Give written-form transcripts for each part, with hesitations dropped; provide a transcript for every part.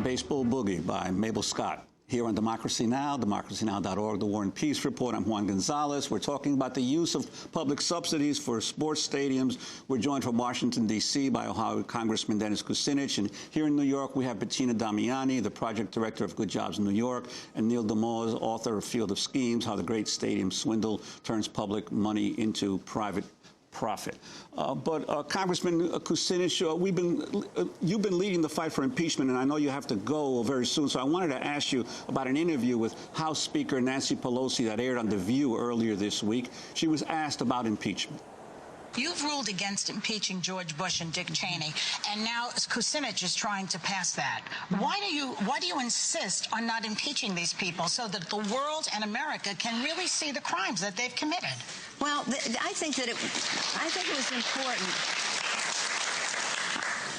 Baseball Boogie by Mabel Scott. Here on Democracy Now!, democracynow.org, The War and Peace Report. I'm Juan Gonzalez. We're talking about the use of public subsidies for sports stadiums. We're joined from Washington, D.C. by Ohio Congressman Dennis Kucinich. And here in New York, we have Bettina Damiani, the project director of Good Jobs in New York, and Neil DeMause, author of Field of Schemes, How the Great Stadium Swindle Turns Public Money into Private Profit. Congressman Kucinich, you've been leading the fight for impeachment, and I know you have to go very soon, so I wanted to ask you about an interview with House Speaker Nancy Pelosi that aired on The View earlier this week. She was asked about impeachment. You've ruled against impeaching George Bush and Dick Cheney, and now Kucinich is trying to pass that. Why do you insist on not impeaching these people so that the world and America can really see the crimes that they've committed? Well, I think it was important.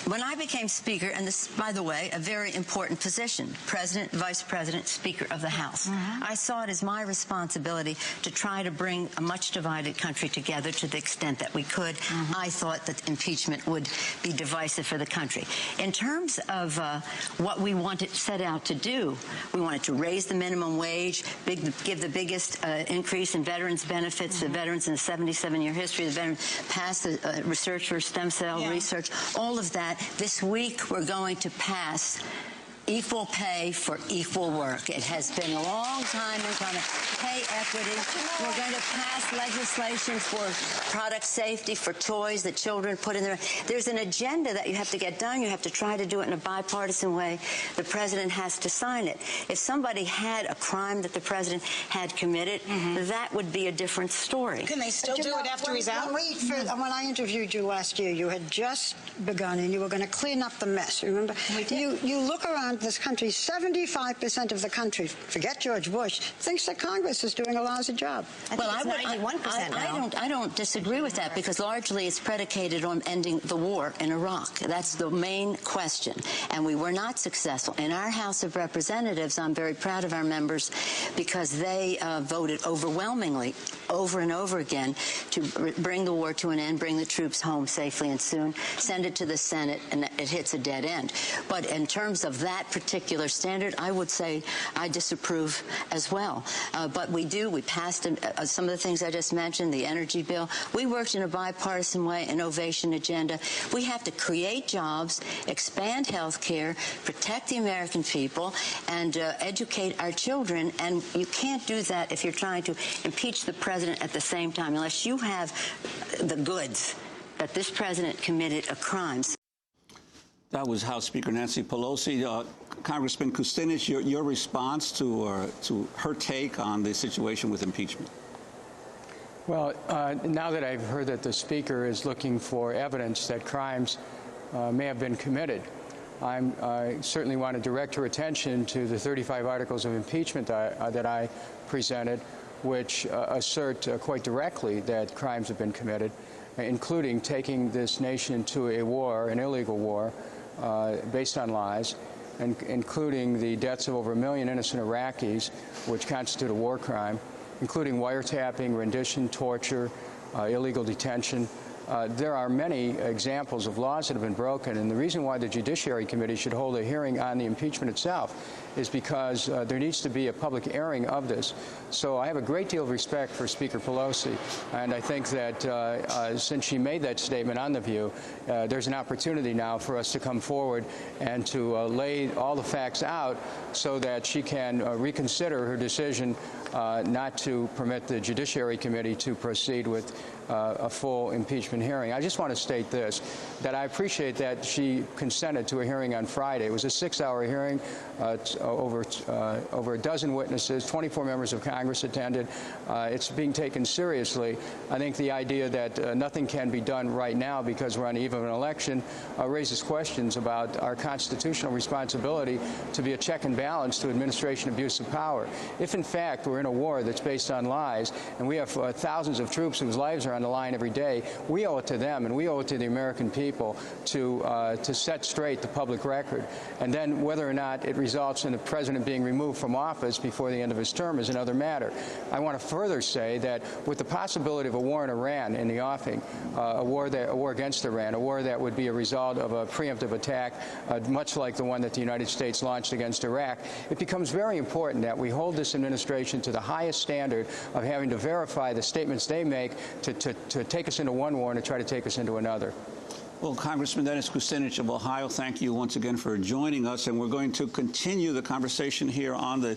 When I became Speaker, and this, by the way, a very important position, President, Vice President, Speaker of the House, I saw it as my responsibility to try to bring a much divided country together to the extent that we could. I thought that impeachment would be divisive for the country. In terms of what we set out to do, we wanted to raise the minimum wage, give the biggest increase in veterans' benefits to veterans in a 77-year history, the veterans, pass the research for stem cell research, all of that. This week, we're going to pass equal pay for equal work. It has been a long time in kind of pay equity. We're going to pass legislation for product safety, for toys that children put in there. There's an agenda that you have to get done. You have to try to do it in a bipartisan way. The president has to sign it. If somebody had a crime that the president had committed, that would be a different story. Can they still do it after he's out? When I interviewed you last year, you had just begun and you were going to clean up the mess, remember? We did. You look around this country, 75% of the country, forget George Bush, thinks that Congress is doing a lousy job. Well, I don't disagree with that, because largely it's predicated on ending the war in Iraq. That's the main question, and we were not successful. In our House of Representatives, I'm very proud of our members because they voted overwhelmingly, over and over again, to bring the war to an end, bring the troops home safely and soon, send it to the Senate, and it hits a dead end. But in terms of that particular standard, I would say I disapprove as well. But we passed some of the things I just mentioned, the energy bill. We worked in a bipartisan way, an innovation agenda. We have to create jobs, expand health care, protect the American people, and educate our children. And you can't do that if you're trying to impeach the president at the same time, unless you have the goods that this president committed a crime. That was House Speaker Nancy Pelosi. Congressman Kucinich, your response to her take on the situation with impeachment? Well, now that I've heard that the Speaker is looking for evidence that crimes may have been committed, I certainly want to direct her attention to the 35 articles of impeachment that I presented, which assert quite directly that crimes have been committed, including taking this nation to a war, an illegal war, based on lies, and including the deaths of over 1 million innocent Iraqis, which constitute a war crime, including wiretapping, rendition, torture, illegal detention. There are many examples of laws that have been broken, and the reason why the Judiciary Committee should hold a hearing on the impeachment itself is because there needs to be a public airing of this. So I have a great deal of respect for Speaker Pelosi, and I think that since she made that statement on The View, there's an opportunity now for us to come forward and to lay all the facts out so that she can reconsider her decision not to permit the Judiciary Committee to proceed with a full impeachment hearing. I just want to state this, that I appreciate that she consented to a hearing on Friday. It was a 6-hour hearing, over a dozen witnesses, 24 members of Congress attended. It's being taken seriously. I think the idea that nothing can be done right now because we're on the eve of an election raises questions about our constitutional responsibility to be a check and balance to administration abuse of power. If, in fact, we're in a war that's based on lies, and we have thousands of troops whose lives are on the line every day, we owe it to them and we owe it to the American people to set straight the public record. And then whether or not it results in the president being removed from office before the end of his term is another matter. I want to further say that with the possibility of a war in Iran in the offing, a war against Iran, a war that would be a result of a preemptive attack, much like the one that the United States launched against Iraq, it becomes very important that we hold this administration to the highest standard of having to verify the statements they make to take us into one war and to try to take us into another. Well, Congressman Dennis Kucinich of Ohio, thank you once again for joining us, and we're going to continue the conversation here on the